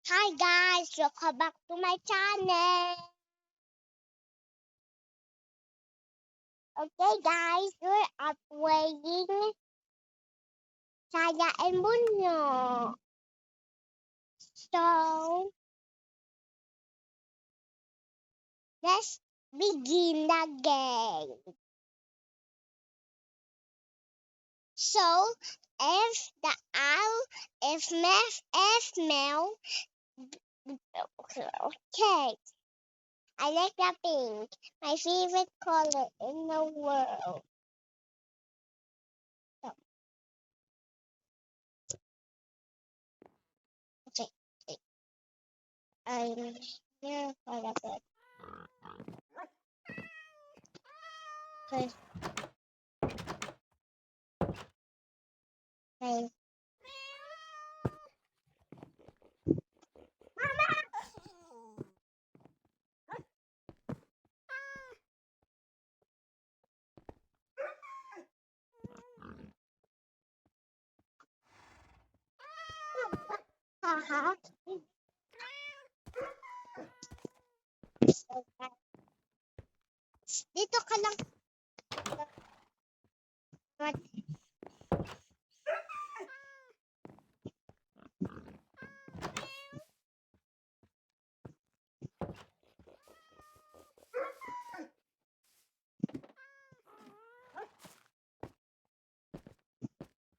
Hi guys, welcome back to my channel. Okay guys, we're playing Saya and Bunyo. So let's begin the game. So if the owl, if Mef, if Mel, okay. I like the pink, my favorite color in the world. So, okay, I'm here for the bit. Cause I haha. Dito ka lang.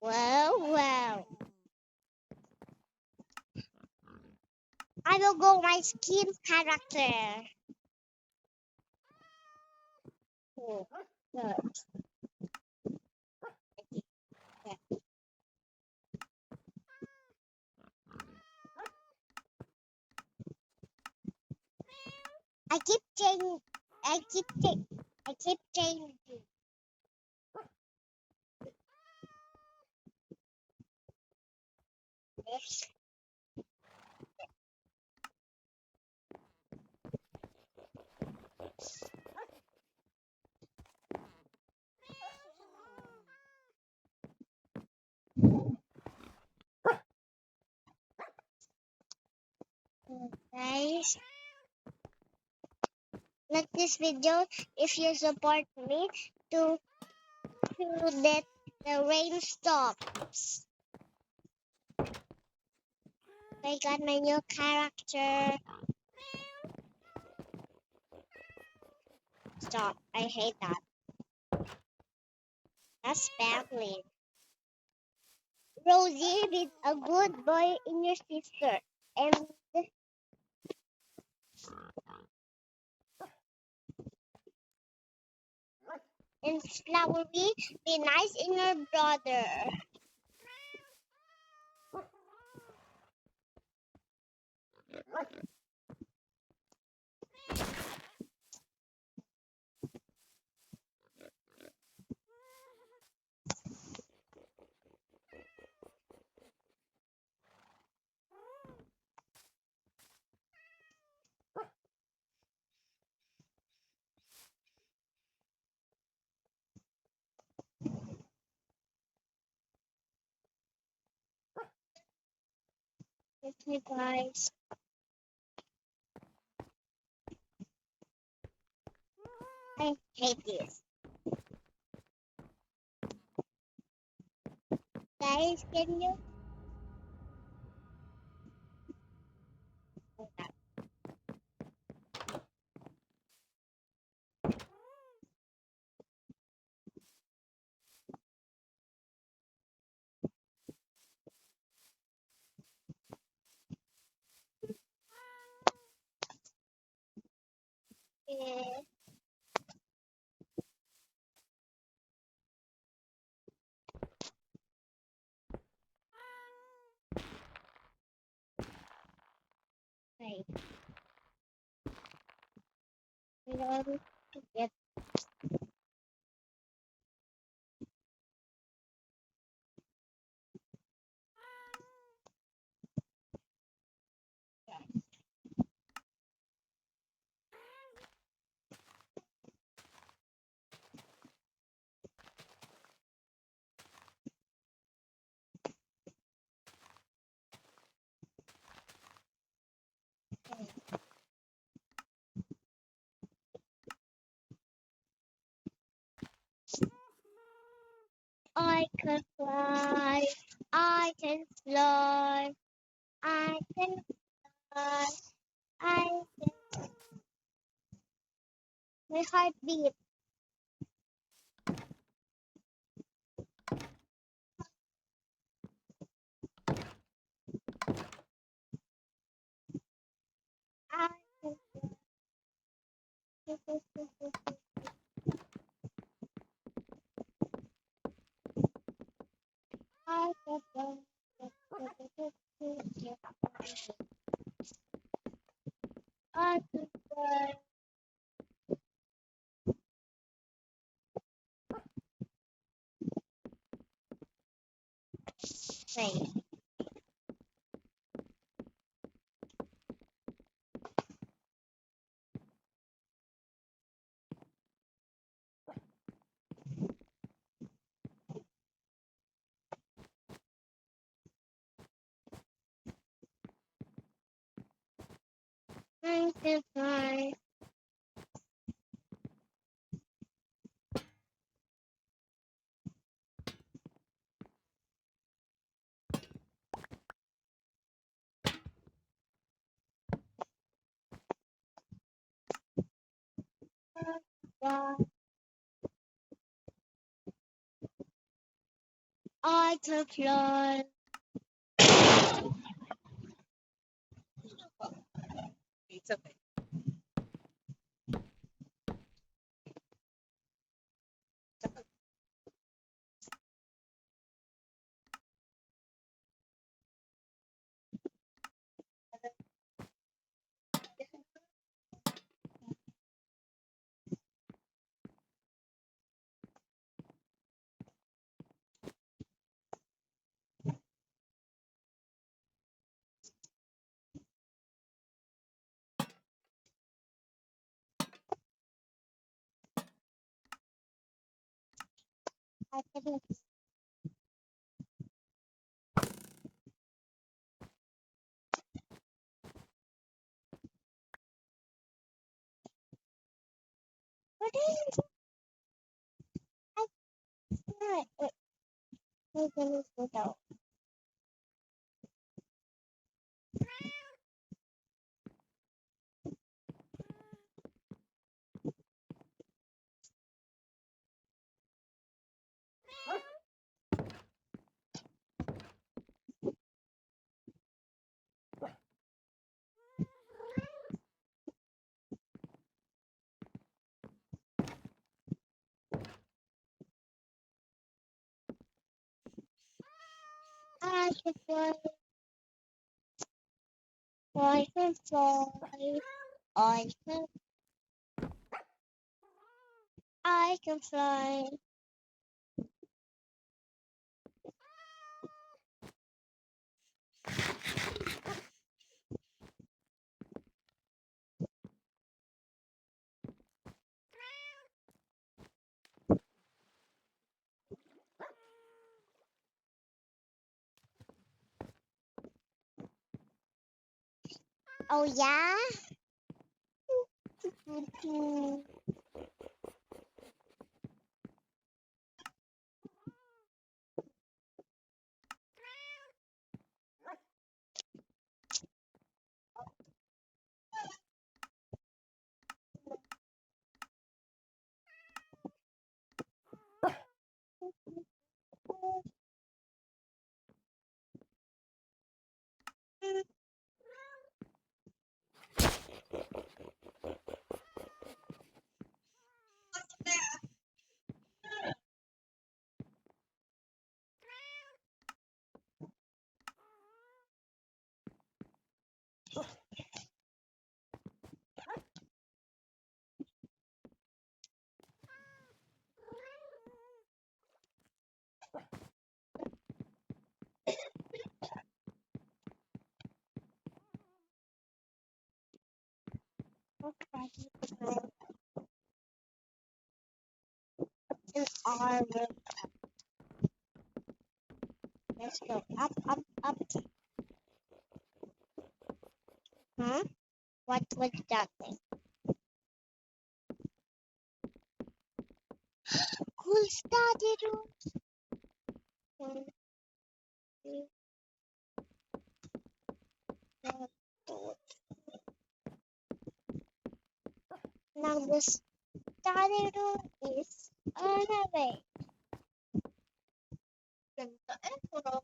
Well. I will go my skin character. Oh, good. I keep changing. I keep changing. This. Guys, like this video if you support me to that the rain stops. I got my new character. Stop. I hate that. That's family. Rosie is a good boy in your sister. And Flowery, be nice in your brother. Okay, guys. I hate this. Guys, can you? Yeah. Wait. We want to get I can fly. I can fly. I can fly. I can. My heart beat. I can fly. I can fly. I can fly. Wait. I can fly. Fly. I can fly. It's okay. I can. What is it? I can without. I can fly. I can fly. I can. I can fly. Oh yeah. In our room. Let's go up, up, up. Huh? What was that thing? Cool study room. 1, 2, 2. Now the study room is on the way. Ganda. Puro.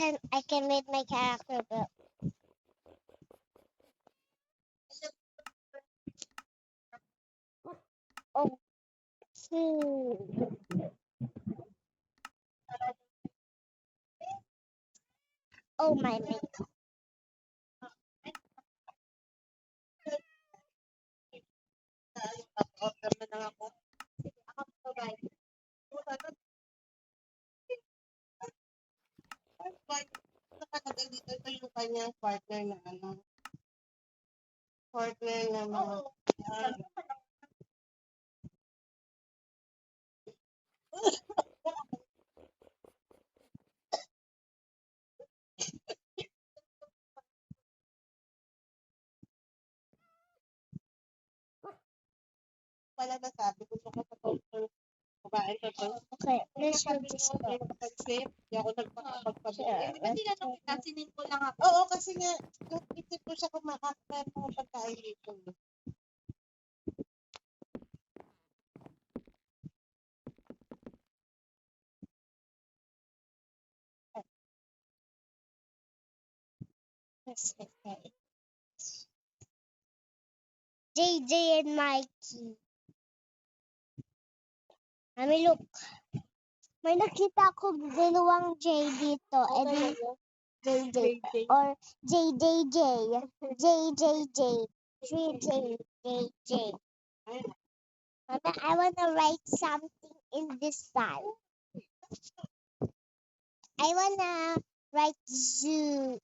And I can read my character book. Oh, oh my makeup. Order na lang ako. Sige, ako provide. Nakatagal dito ito yung kanyang partner na partner na mga pala nasabi ko sa kapatid babae ko to. Okay, let's Sabi read this ko, book. pansin, di ako nagpapagpabili. Sure. Hindi na nung kasinin ko lang ako. Oo, kasi nga, isip ko siya kumakakain mga pagkain dito. Let's read JJ and Mikey. Mami, look. May nakita ko dalawang J dito. And then JJ. Or JJJ. JJJ. 3JJJ. Mama, I want to write something in this side. I want to write zoo.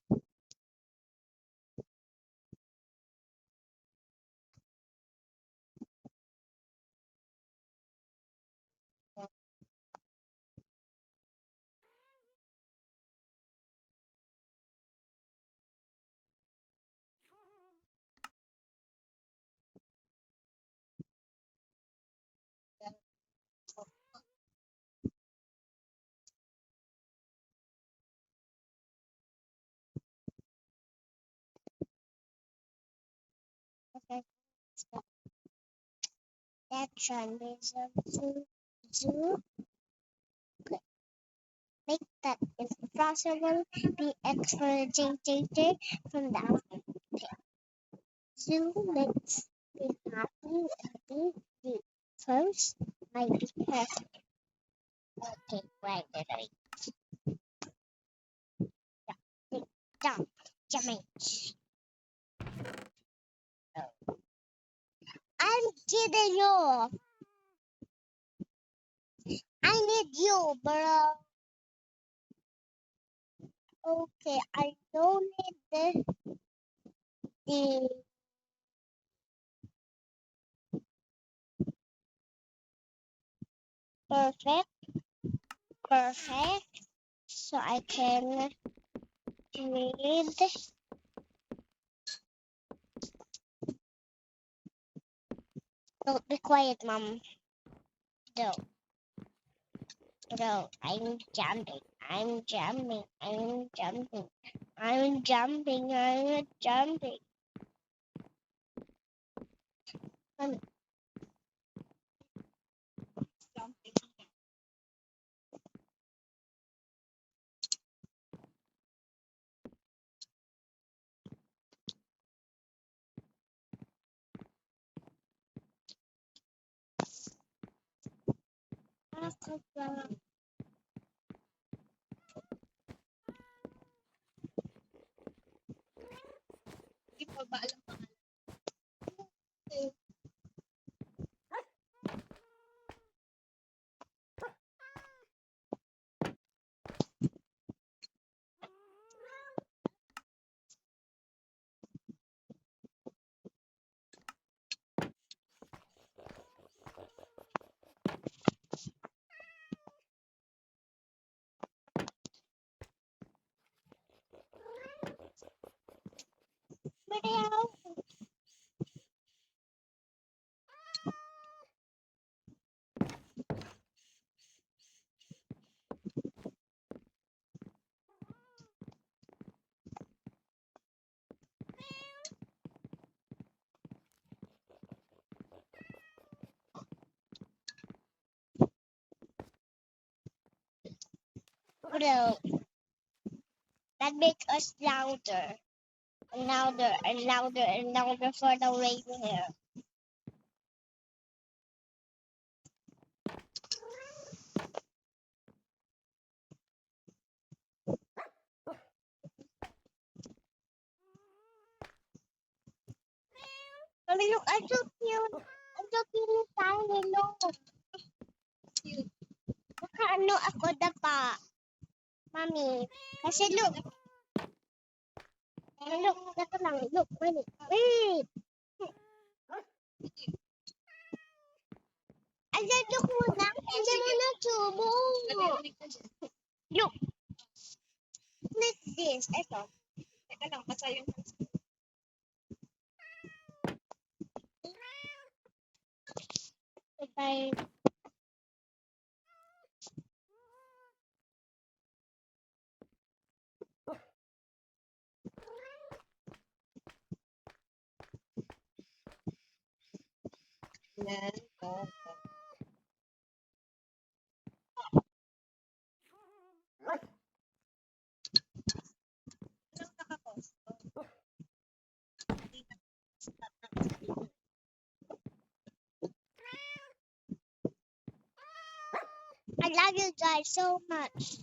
Okay. Stop. That journalism zoo. Okay. Make that if possible be extra JJJ from that. Okay. Zoo makes me happy. The first might be perfect. Okay, right. Jump, jumping. I'm kidding you. I need you, bro. Okay, I don't need the perfect. So I can read. Don't be quiet, mom. No, no, I'm jumping. I'm jumping. I'm jumping. I'm jumping. I'm jumping. Hindi ko ba alam pa. Meow. Bro, that makes us louder and louder and louder and louder for the rain here. Mommy, look, I'm so cute. I'm so cute. Tiny, look. Cute. Nakaano ako dapa. Mommy, kasi look. Look, ito lang. Look, wait. Wait. Ayan, look muna. Ayan muna, tubo. Look. Like this. Ito. Teka lang, basa yung Bye. yan. Anong nakapost? I love you guys so much.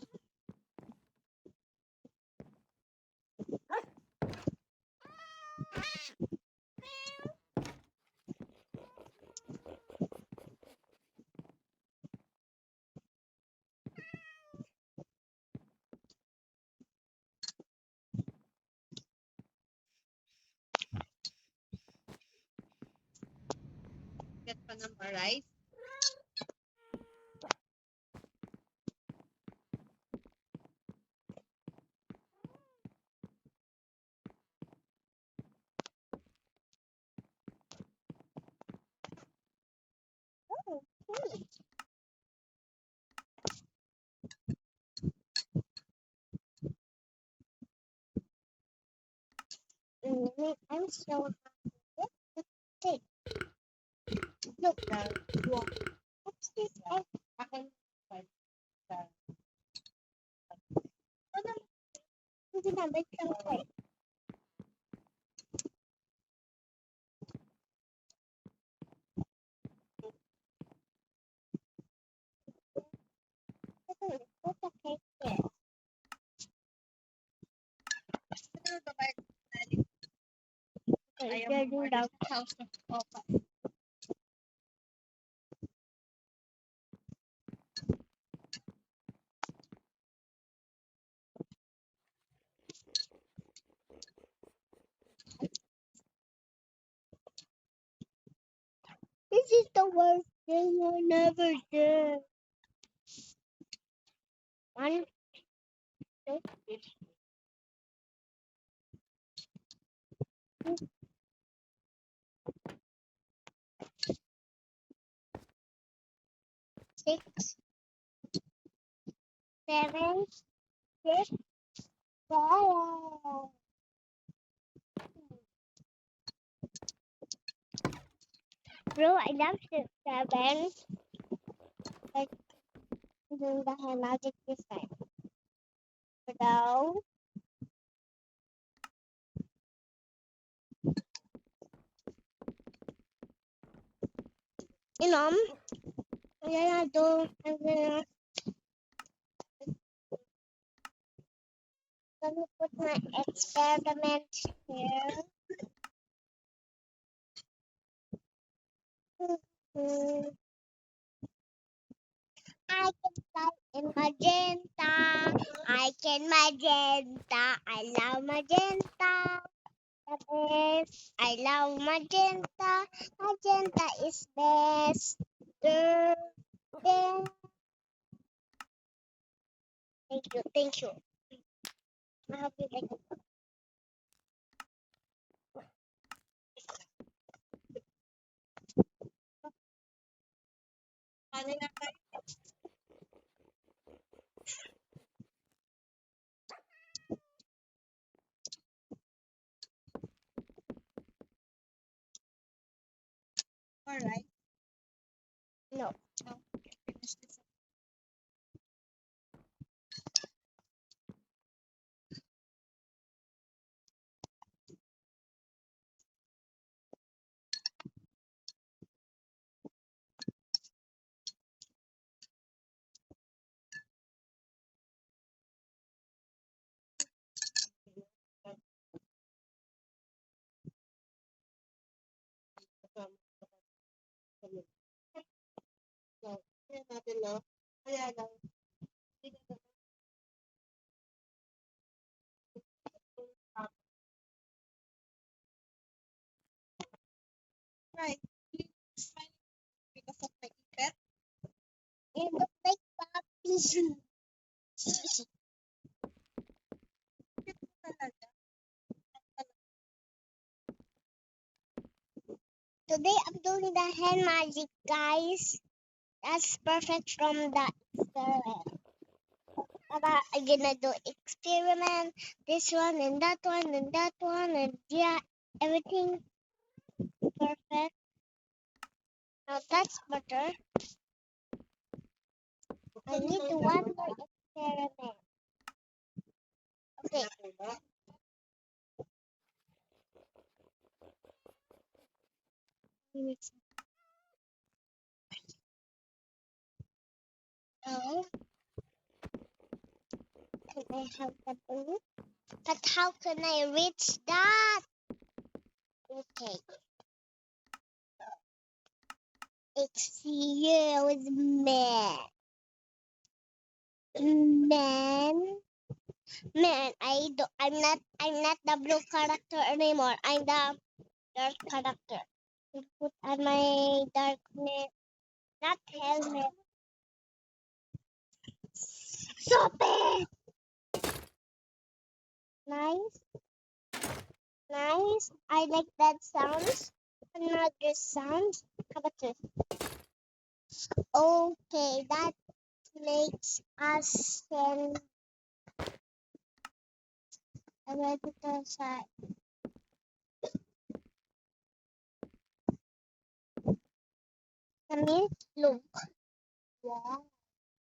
Get pa ng rice. Oh, cool. I'm so happy. Take. Look, what's this? Oh, Ako, hindi na, wait lang tayo. What's the cake there? ano babayad natin? Ayaw They're mo doing that. house of Opa. This is the worst thing I never did. 1, 2, 6, 7, 6, 7. Bro, I love 6, 7. Like, doing the hand magic this time. Bro. You know, I'm gonna put my experiment here. I can fly in magenta. I can magenta. I love magenta. The best. I love magenta. Magenta is best. Girl, best. Thank you. Thank you. I hope you like it. Ano na kayo? Alright. No. No. Finish this. natin, no? Kaya lang, hindi na right. You smile because of my pet. You look like Papi. Cute mo talaga. Today I'm doing the hand magic, guys. That's perfect from the experiment. I'm gonna do experiment, this one and that one and that one and yeah, everything perfect. Now that's better. I need one more experiment. Okay. Now, can I have the blue? But how can I reach that? Okay. Excuse me. Man, I'm not the blue character anymore. I'm the dark character. I put on my darkness, not helmet. Stop it! Nice, nice. I like that sounds. Another sound. How about this? Okay, that makes us send a editor side. I mean, look. Wow.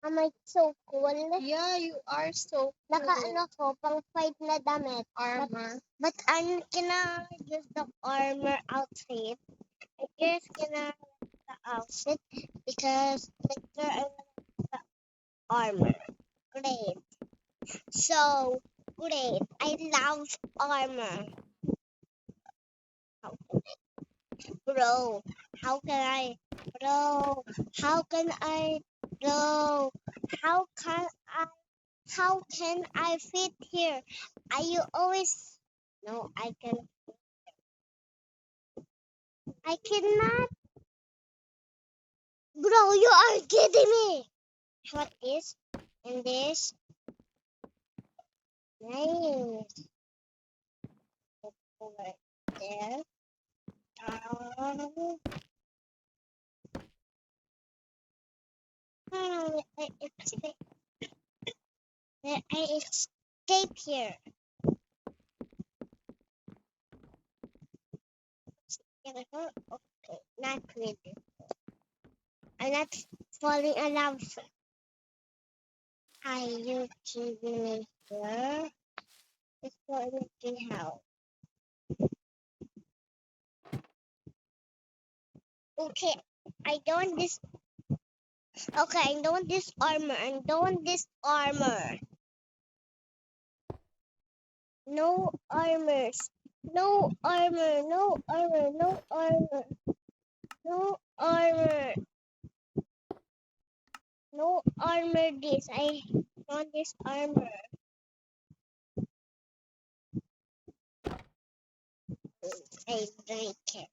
Am I so cool? Yeah, you are so Naka-ano ko, pang fight na damit. armor. But I'm gonna use the armor outfit. I just gonna the outfit because later I want the armor. Great. So great. I love armor. Bro, how can I? Bro, how can I? Bro, how can I? How can I fit here? Are you always? No, I can. I cannot. Bro, you are kidding me. What is? And this? Nice. Over there. Um, I escape. I escape here. Can I go? Okay, not really. I'm not falling in love. Are you kidding me here? It's going to be hell. Okay, I don't this. Okay, I don't this armor. I don't this armor. No armors. No armor. No armor. No armor. No armor. No armor this. I want this armor. I break it.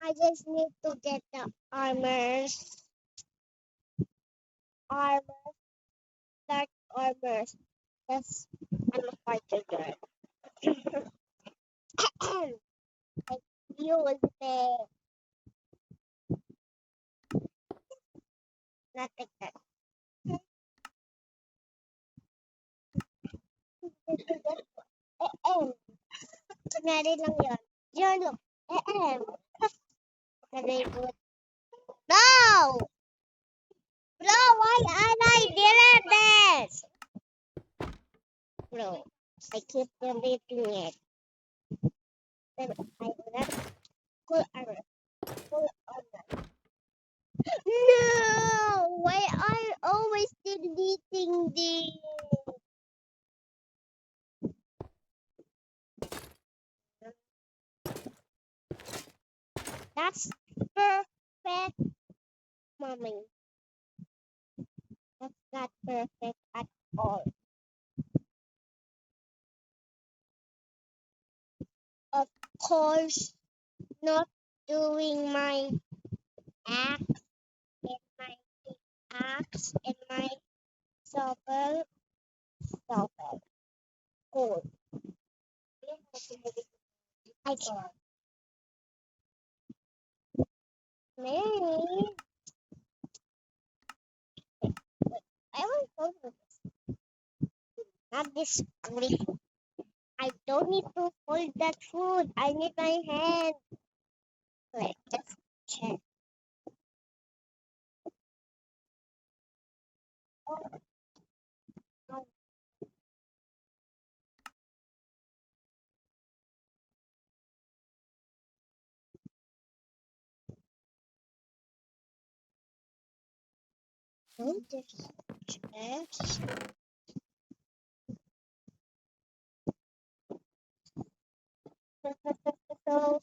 I just need to get the armors. Armor. Dark armors. Yes, I'm a fighter girl. Like you was there. Not like that. Kunyari lang yun. Yun, look. Very good. No! Bro, why I delete this? Bro, I keep deleting it. Then I will not pull armor. Pull armor. No! Why are you always deleting this? That's perfect. mean, that's not perfect at all. Of course, not doing my axe and my axe and my shovel. Cool. I can maybe I will go with not this grief. I don't need to hold that food. I need my hand. Wait, let's check. Oh, no, this chest.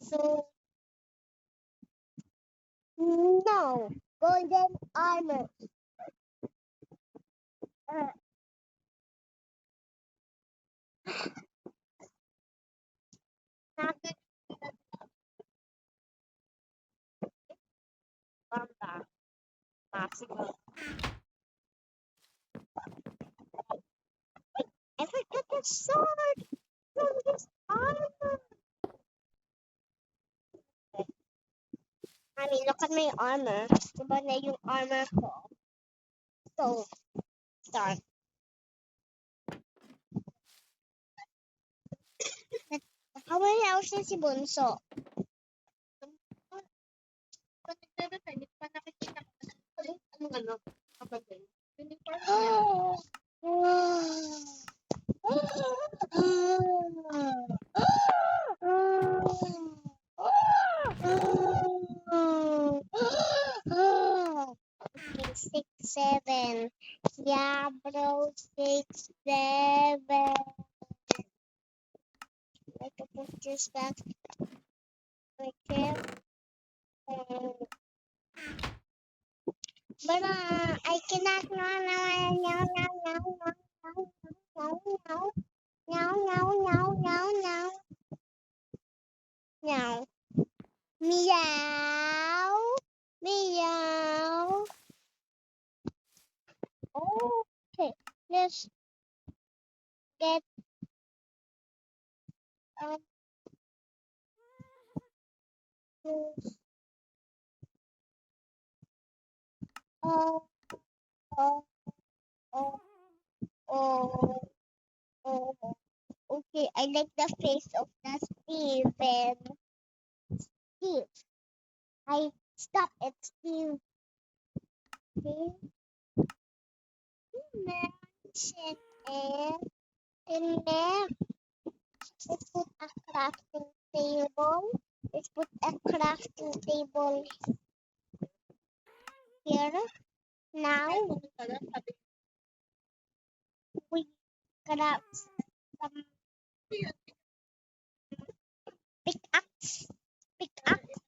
So no golden armor. Uh, not from the possible. I forgot the sword from this armor. I mean, look at my armor. Diba na yung armor ko? So, dark. How many hours na si Bunso? Hindi pa nakikita ko. Ano? Kapatid. Okay, 6, 7. Yeah, bro, 6, 7. Like to put this back right here. But I cannot no. Meow. Meow. Okay, let's get up this. Oh, oh, oh, oh, oh. Okay, I like the face of the Steven. Steve. I stop it, Steve. Steve. Mention it. And then let's put a crafting table. Let's put a crafting table here. Now we craft some pickaxe. Pickaxe.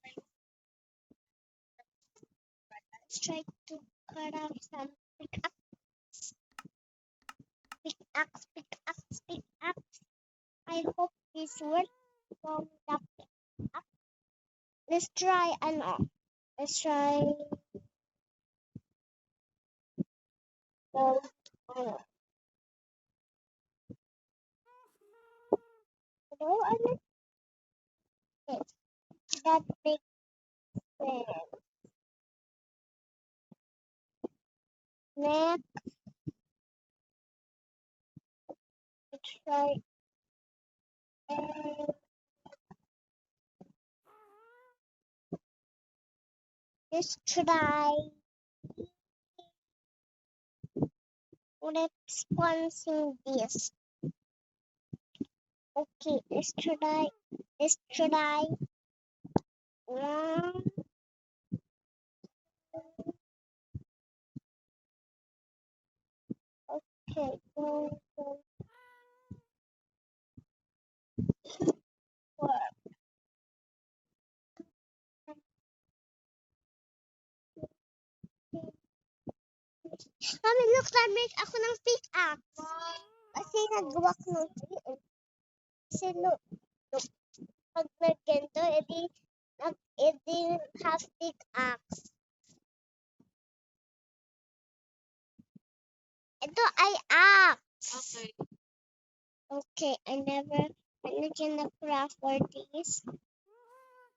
Let's try to craft some pickaxe. Pickaxe, pickaxe, pickaxe. I hope this works from the pickaxe. Let's try let's try gold on. No, I like this. That makes sense. Next, let's try and let's try. Let's sponsor this. Okay, let's try. Let's try. One, okay, two, three, 4. Nag-make ako ng pickaxe. Kasi nagawa ko ng tree. Kasi look. Pag nagganto, edi half pickaxe. Ito ay axe. Okay, I never managed the craft for this.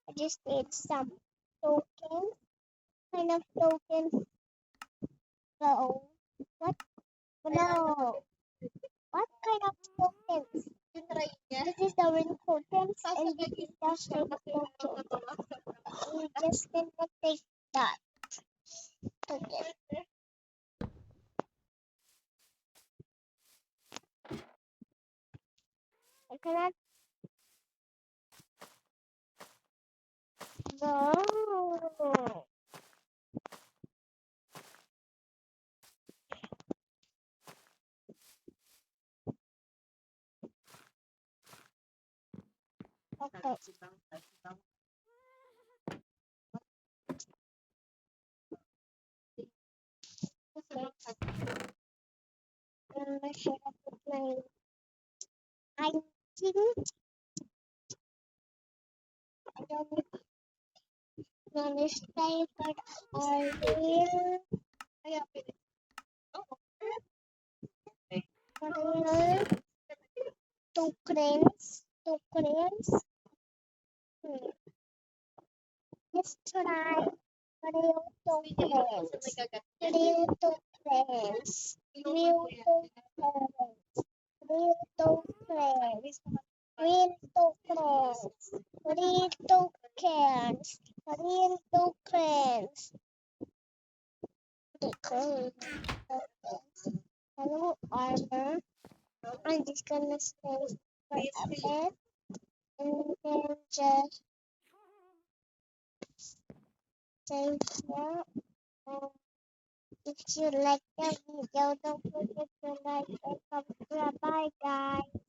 I just need some tokens. Kind of tokens. So, what? No. What kind of tokens? This is the ring tokens and this is the shade tokens. We just need to take that token. I cannot go. Okay. Where should I put my? I think I don't understand what are there. Tokens. Let's try real tokens. Real tokens. Real tokens. Real tokens. Real tokens. Real tokens. Real tokens. Tokens. Hello, armor. I'm just gonna stay for a bit and then just stay here. And if you like the video, don't forget to like and subscribe. Bye, guys.